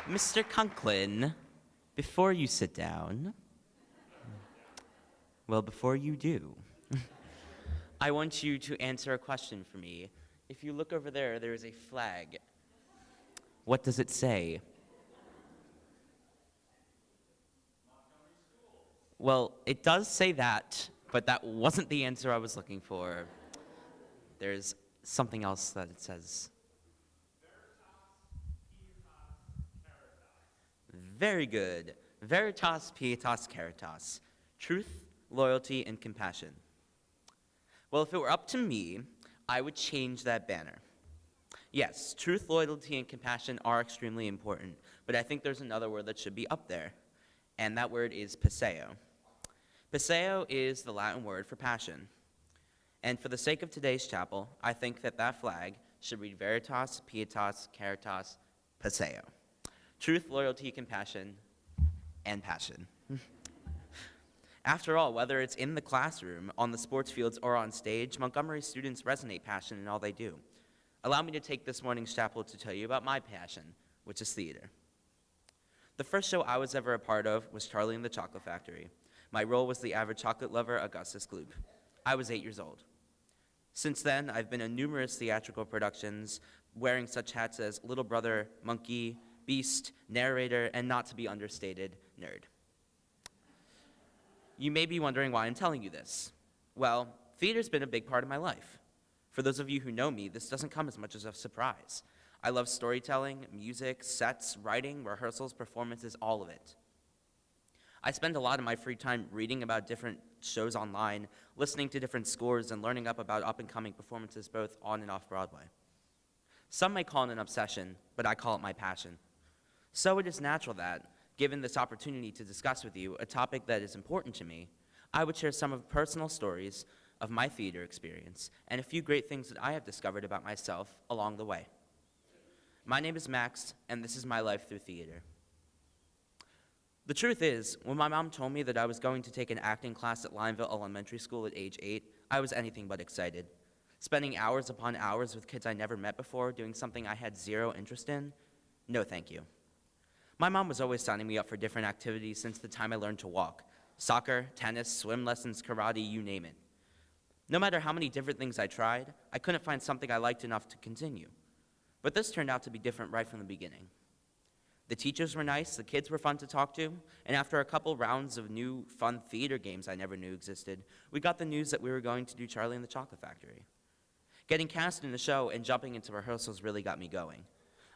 Mr. Conklin, before you sit down, well, before you do, I want you to answer a question for me. If you look over there, there is a flag. What does it say? Well, it does say that, but that wasn't the answer I was looking for. There's something else that it says. Very good. Veritas, pietas, caritas. Truth, loyalty, and compassion. Well, if it were up to me, I would change that banner. Yes, truth, loyalty, and compassion are extremely important, but I think there's another word that should be up there, and that word is passeo. Passeo is the Latin word for passion. And for the sake of today's chapel, I think that that flag should read Veritas, Pietas, Caritas, Passeo. Truth, loyalty, compassion, and passion. After all, whether it's in the classroom, on the sports fields, or on stage, Montgomery students resonate passion in all they do. Allow me to take this morning's chapel to tell you about my passion, which is theater. The first show I was ever a part of was Charlie and the Chocolate Factory. My role was the average chocolate lover, Augustus Gloop. I was 8 years old. Since then, I've been in numerous theatrical productions, wearing such hats as Little Brother, Monkey, Beast, narrator, and not to be understated, nerd. You may be wondering why I'm telling you this. Well, theater's been a big part of my life. For those of you who know me, this doesn't come as much as a surprise. I love storytelling, music, sets, writing, rehearsals, performances, all of it. I spend a lot of my free time reading about different shows online, listening to different scores, and learning about up-and-coming performances both on and off Broadway. Some may call it an obsession, but I call it my passion. So it is natural that, given this opportunity to discuss with you a topic that is important to me, I would share some of the personal stories of my theater experience and a few great things that I have discovered about myself along the way. My name is Max, and this is my life through theater. The truth is, when my mom told me that I was going to take an acting class at Lineville Elementary School at age 8, I was anything but excited. Spending hours upon hours with kids I never met before, doing something I had zero interest in? No, thank you. My mom was always signing me up for different activities since the time I learned to walk. Soccer, tennis, swim lessons, karate, you name it. No matter how many different things I tried, I couldn't find something I liked enough to continue. But this turned out to be different right from the beginning. The teachers were nice, the kids were fun to talk to, and after a couple rounds of new, fun theater games I never knew existed, we got the news that we were going to do Charlie and the Chocolate Factory. Getting cast in the show and jumping into rehearsals really got me going.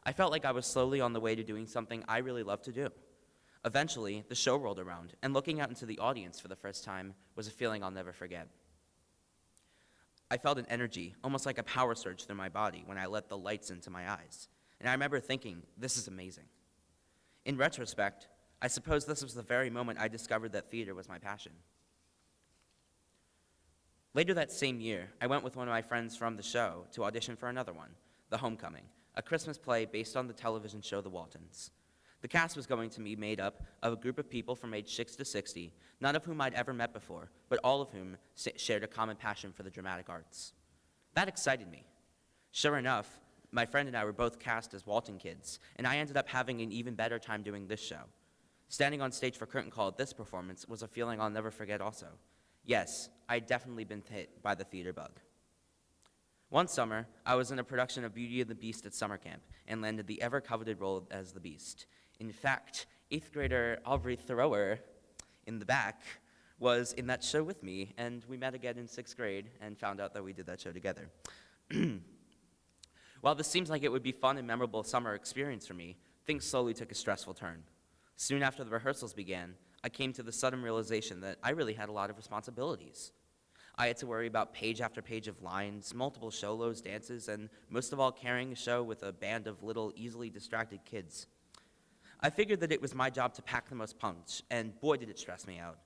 I felt like I was slowly on the way to doing something I really loved to do. Eventually, the show rolled around, and looking out into the audience for the first time was a feeling I'll never forget. I felt an energy, almost like a power surge through my body when I let the lights into my eyes, and I remember thinking, this is amazing. In retrospect, I suppose this was the very moment I discovered that theater was my passion. Later that same year, I went with one of my friends from the show to audition for another one, The Homecoming, a Christmas play based on the television show The Waltons. The cast was going to be made up of a group of people from age 6 to 60, none of whom I'd ever met before, but all of whom shared a common passion for the dramatic arts. That excited me. Sure enough, my friend and I were both cast as Walton kids, and I ended up having an even better time doing this show. Standing on stage for curtain call at this performance was a feeling I'll never forget also. Yes, I'd definitely been hit by the theater bug. One summer, I was in a production of Beauty and the Beast at summer camp and landed the ever-coveted role as the Beast. In fact, 8th grader Aubrey Thrower in the back was in that show with me, and we met again in 6th grade and found out that we did that show together. While this seems like it would be fun and memorable summer experience for me, things slowly took a stressful turn. Soon after the rehearsals began, I came to the sudden realization that I really had a lot of responsibilities. I had to worry about page after page of lines, multiple solos, dances, and most of all, carrying a show with a band of little, easily distracted kids. I figured that it was my job to pack the most punch, and boy did it stress me out.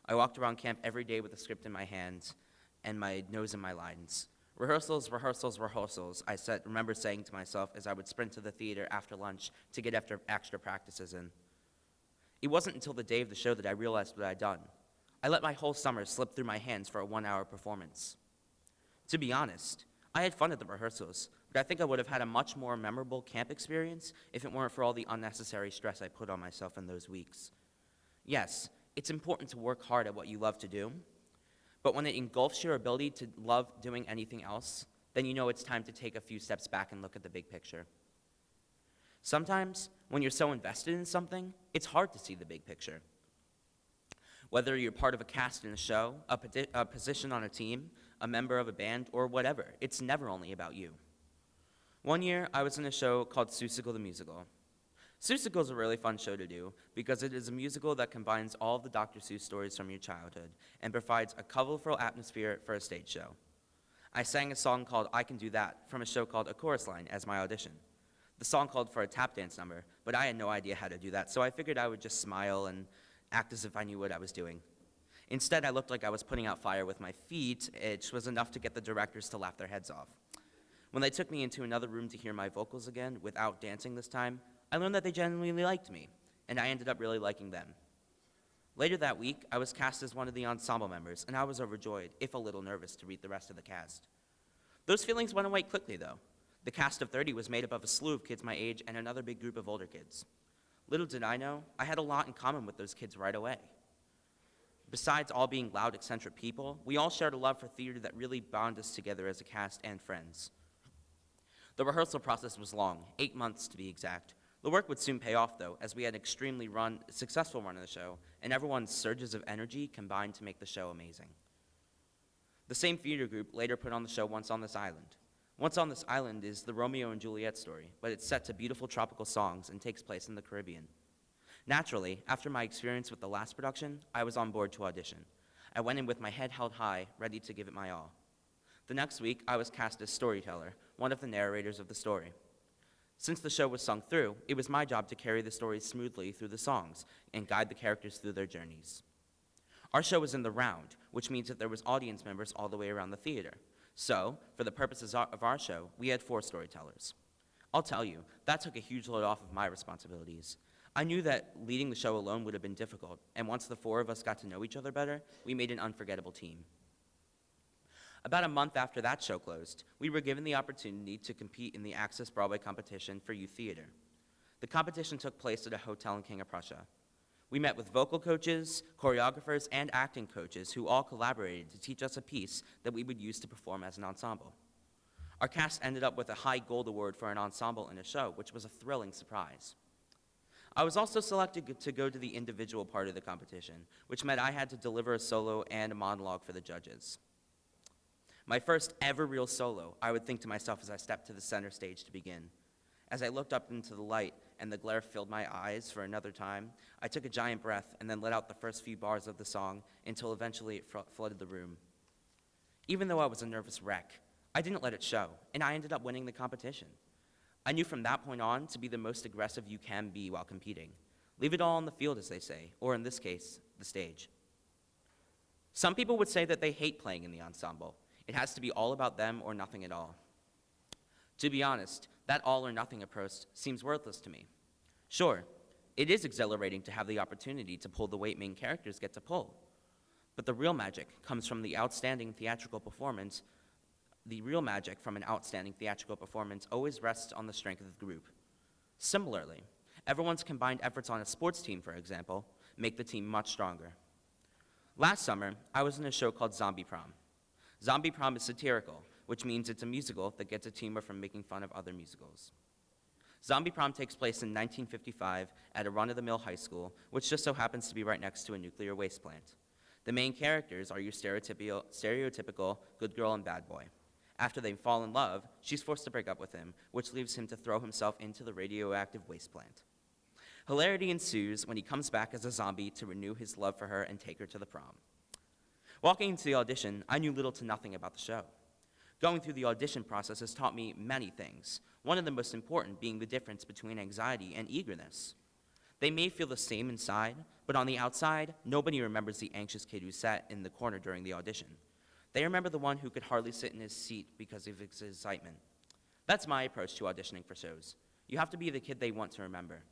I walked around camp every day with a script in my hands and my nose in my lines. Rehearsals, rehearsals, rehearsals, I remember saying to myself as I would sprint to the theater after lunch to get extra practices in. It wasn't until the day of the show that I realized what I'd done. I let my whole summer slip through my hands for a 1-hour performance. To be honest, I had fun at the rehearsals, but I think I would have had a much more memorable camp experience if it weren't for all the unnecessary stress I put on myself in those weeks. Yes, it's important to work hard at what you love to do, but when it engulfs your ability to love doing anything else, then you know it's time to take a few steps back and look at the big picture. Sometimes, when you're so invested in something, it's hard to see the big picture. Whether you're part of a cast in a show, a position on a team, a member of a band, or whatever, it's never only about you. One year, I was in a show called Seussical the Musical. Seussical is a really fun show to do because it is a musical that combines all of the Dr. Seuss stories from your childhood and provides a colorful atmosphere for a stage show. I sang a song called I Can Do That from a show called A Chorus Line as my audition. The song called for a tap dance number, but I had no idea how to do that, so I figured I would just smile and act as if I knew what I was doing. Instead, I looked like I was putting out fire with my feet, which was enough to get the directors to laugh their heads off. When they took me into another room to hear my vocals again, without dancing this time, I learned that they genuinely liked me, and I ended up really liking them. Later that week, I was cast as one of the ensemble members, and I was overjoyed, if a little nervous, to meet the rest of the cast. Those feelings went away quickly, though. The cast of 30 was made up of a slew of kids my age and another big group of older kids. Little did I know, I had a lot in common with those kids right away. Besides all being loud, eccentric people, we all shared a love for theater that really bound us together as a cast and friends. The rehearsal process was long, 8 months to be exact. The work would soon pay off, though, as we had an extremely successful run of the show, and everyone's surges of energy combined to make the show amazing. The same theater group later put on the show Once on This Island. Once on This Island is the Romeo and Juliet story, but it's set to beautiful tropical songs and takes place in the Caribbean. Naturally, after my experience with the last production, I was on board to audition. I went in with my head held high, ready to give it my all. The next week, I was cast as storyteller, one of the narrators of the story. Since the show was sung through, it was my job to carry the story smoothly through the songs and guide the characters through their journeys. Our show was in the round, which means that there was audience members all the way around the theater. So, for the purposes of our show, we had 4 storytellers. I'll tell you, that took a huge load off of my responsibilities. I knew that leading the show alone would have been difficult, and once the 4 of us got to know each other better, we made an unforgettable team. About a month after that show closed, we were given the opportunity to compete in the Access Broadway competition for youth theater. The competition took place at a hotel in King of Prussia. We met with vocal coaches, choreographers, and acting coaches who all collaborated to teach us a piece that we would use to perform as an ensemble. Our cast ended up with a high gold award for an ensemble in a show, which was a thrilling surprise. I was also selected to go to the individual part of the competition, which meant I had to deliver a solo and a monologue for the judges. My first ever real solo, I would think to myself as I stepped to the center stage to begin. As I looked up into the light and the glare filled my eyes for another time, I took a giant breath and then let out the first few bars of the song until eventually it flooded the room. Even though I was a nervous wreck, I didn't let it show, and I ended up winning the competition. I knew from that point on to be the most aggressive you can be while competing. Leave it all on the field, as they say, or in this case, the stage. Some people would say that they hate playing in the ensemble. It has to be all about them or nothing at all. To be honest, that all or nothing approach seems worthless to me. Sure, it is exhilarating to have the opportunity to pull the weight main characters get to pull. But the real magic comes from the outstanding theatrical performance. The real magic from an outstanding theatrical performance always rests on the strength of the group. Similarly, everyone's combined efforts on a sports team, for example, make the team much stronger. Last summer, I was in a show called Zombie Prom. Zombie Prom is satirical, which means it's a musical that gets its humor from making fun of other musicals. Zombie Prom takes place in 1955 at a run-of-the-mill high school, which just so happens to be right next to a nuclear waste plant. The main characters are your stereotypical good girl and bad boy. After they fall in love, she's forced to break up with him, which leaves him to throw himself into the radioactive waste plant. Hilarity ensues when he comes back as a zombie to renew his love for her and take her to the prom. Walking into the audition, I knew little to nothing about the show. Going through the audition process has taught me many things, one of the most important being the difference between anxiety and eagerness. They may feel the same inside, but on the outside, nobody remembers the anxious kid who sat in the corner during the audition. They remember the one who could hardly sit in his seat because of his excitement. That's my approach to auditioning for shows. You have to be the kid they want to remember.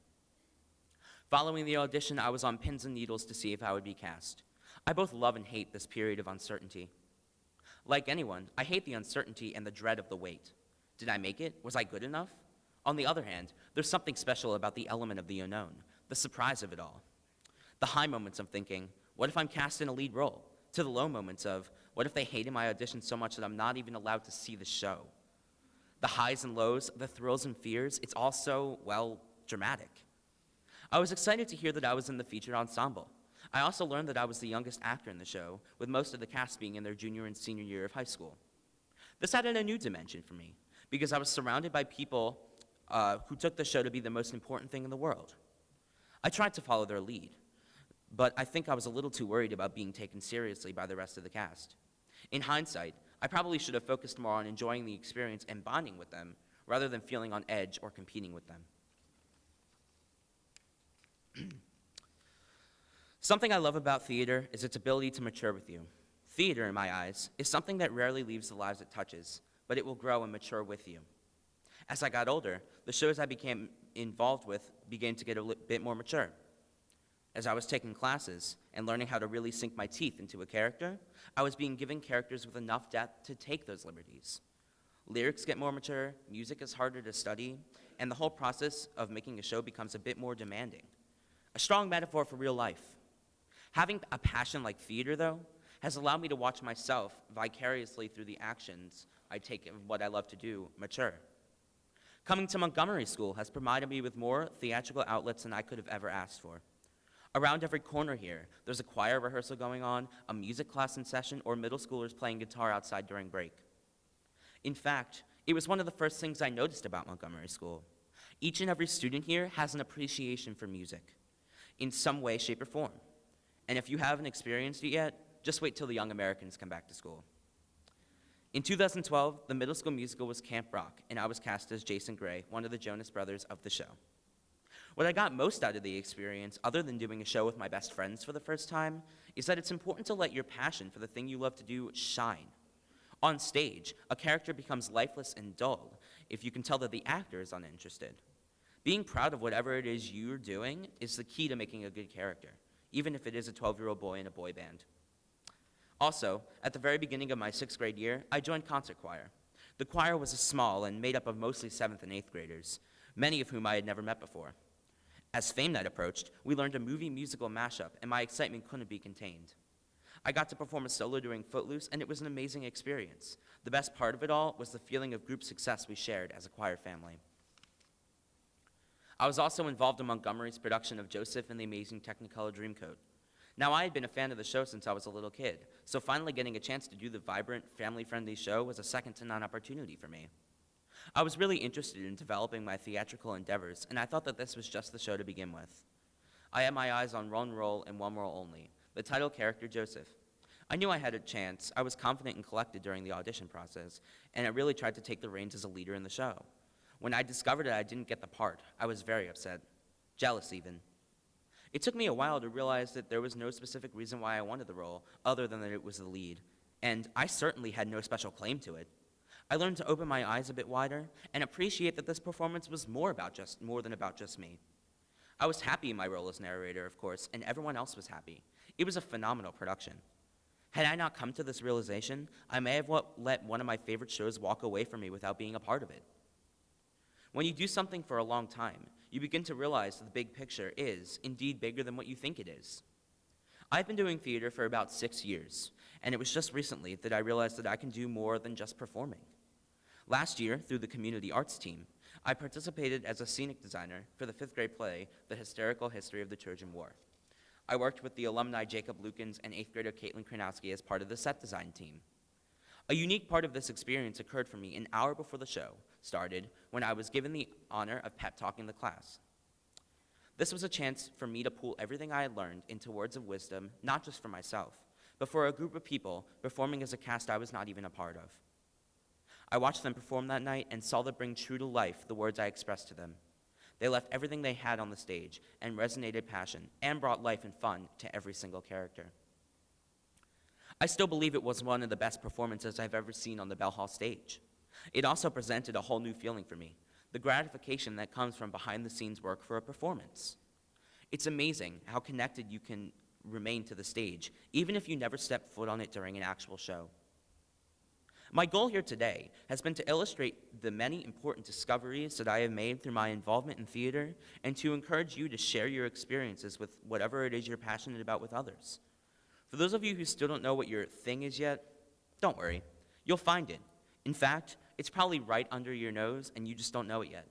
Following the audition, I was on pins and needles to see if I would be cast. I both love and hate this period of uncertainty. Like anyone, I hate the uncertainty and the dread of the wait. Did I make it? Was I good enough? On the other hand, there's something special about the element of the unknown, the surprise of it all. The high moments of thinking, what if I'm cast in a lead role? To the low moments of, what if they hated my audition so much that I'm not even allowed to see the show? The highs and lows, the thrills and fears, it's all so, well, dramatic. I was excited to hear that I was in the featured ensemble. I also learned that I was the youngest actor in the show, with most of the cast being in their junior and senior year of high school. This added a new dimension for me, because I was surrounded by people who took the show to be the most important thing in the world. I tried to follow their lead, but I think I was a little too worried about being taken seriously by the rest of the cast. In hindsight, I probably should have focused more on enjoying the experience and bonding with them, rather than feeling on edge or competing with them. Something I love about theater is its ability to mature with you. Theater, in my eyes, is something that rarely leaves the lives it touches, but it will grow and mature with you. As I got older, the shows I became involved with began to get a bit more mature. As I was taking classes and learning how to really sink my teeth into a character, I was being given characters with enough depth to take those liberties. Lyrics get more mature, music is harder to study, and the whole process of making a show becomes a bit more demanding. A strong metaphor for real life. Having a passion like theater, though, has allowed me to watch myself vicariously through the actions I take of what I love to do mature. Coming to Montgomery School has provided me with more theatrical outlets than I could have ever asked for. Around every corner here, there's a choir rehearsal going on, a music class in session, or middle schoolers playing guitar outside during break. In fact, it was one of the first things I noticed about Montgomery School. Each and every student here has an appreciation for music, in some way, shape, or form. And if you haven't experienced it yet, just wait till the young Americans come back to school. In 2012, the middle school musical was Camp Rock, and I was cast as Jason Gray, one of the Jonas Brothers of the show. What I got most out of the experience, other than doing a show with my best friends for the first time, is that it's important to let your passion for the thing you love to do shine. On stage, a character becomes lifeless and dull if you can tell that the actor is uninterested. Being proud of whatever it is you're doing is the key to making a good character, even if it is a 12-year-old boy in a boy band. Also, at the very beginning of my 6th grade year, I joined concert choir. The choir was small and made up of mostly 7th and 8th graders, many of whom I had never met before. As Fame Night approached, we learned a movie musical mashup, and my excitement couldn't be contained. I got to perform a solo during Footloose, and it was an amazing experience. The best part of it all was the feeling of group success we shared as a choir family. I was also involved in Montgomery's production of Joseph and the Amazing Technicolor Dreamcoat. Now, I had been a fan of the show since I was a little kid, so finally getting a chance to do the vibrant, family-friendly show was a second-to-none opportunity for me. I was really interested in developing my theatrical endeavors, and I thought that this was just the show to begin with. I had my eyes on one role and one role only, the title character Joseph. I knew I had a chance. I was confident and collected during the audition process, and I really tried to take the reins as a leader in the show. When I discovered that I didn't get the part, I was very upset, jealous even. It took me a while to realize that there was no specific reason why I wanted the role, other than that it was the lead, and I certainly had no special claim to it. I learned to open my eyes a bit wider and appreciate that this performance was more than about just me. I was happy in my role as narrator, of course, and everyone else was happy. It was a phenomenal production. Had I not come to this realization, I may have let one of my favorite shows walk away from me without being a part of it. When you do something for a long time, you begin to realize that the big picture is indeed bigger than what you think it is. I've been doing theater for about 6 years, and it was just recently that I realized that I can do more than just performing. Last year, through the community arts team, I participated as a scenic designer for the 5th grade play, The Hysterical History of the Trojan War. I worked with the alumni Jacob Lukens and 8th grader Caitlin Kranowski as part of the set design team. A unique part of this experience occurred for me an hour before the show started, when I was given the honor of pep talking the class. This was a chance for me to pool everything I had learned into words of wisdom, not just for myself, but for a group of people performing as a cast I was not even a part of. I watched them perform that night and saw them bring true to life the words I expressed to them. They left everything they had on the stage and resonated passion and brought life and fun to every single character. I still believe it was one of the best performances I've ever seen on the Bell Hall stage. It also presented a whole new feeling for me, the gratification that comes from behind-the-scenes work for a performance. It's amazing how connected you can remain to the stage, even if you never step foot on it during an actual show. My goal here today has been to illustrate the many important discoveries that I have made through my involvement in theater and to encourage you to share your experiences with whatever it is you're passionate about with others. For those of you who still don't know what your thing is yet, don't worry. You'll find it. In fact, it's probably right under your nose and you just don't know it yet.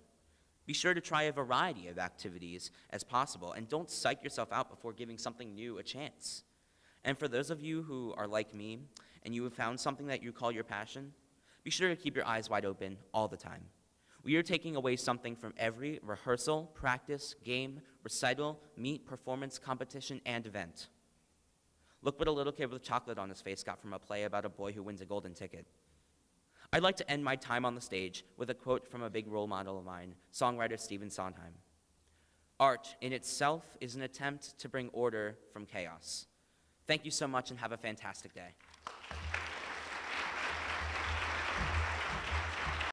Be sure to try a variety of activities as possible and don't psych yourself out before giving something new a chance. And for those of you who are like me and you have found something that you call your passion, be sure to keep your eyes wide open all the time. We are taking away something from every rehearsal, practice, game, recital, meet, performance, competition, and event. Look what a little kid with chocolate on his face got from a play about a boy who wins a golden ticket. I'd like to end my time on the stage with a quote from a big role model of mine, songwriter Stephen Sondheim. Art in itself is an attempt to bring order from chaos. Thank you so much and have a fantastic day.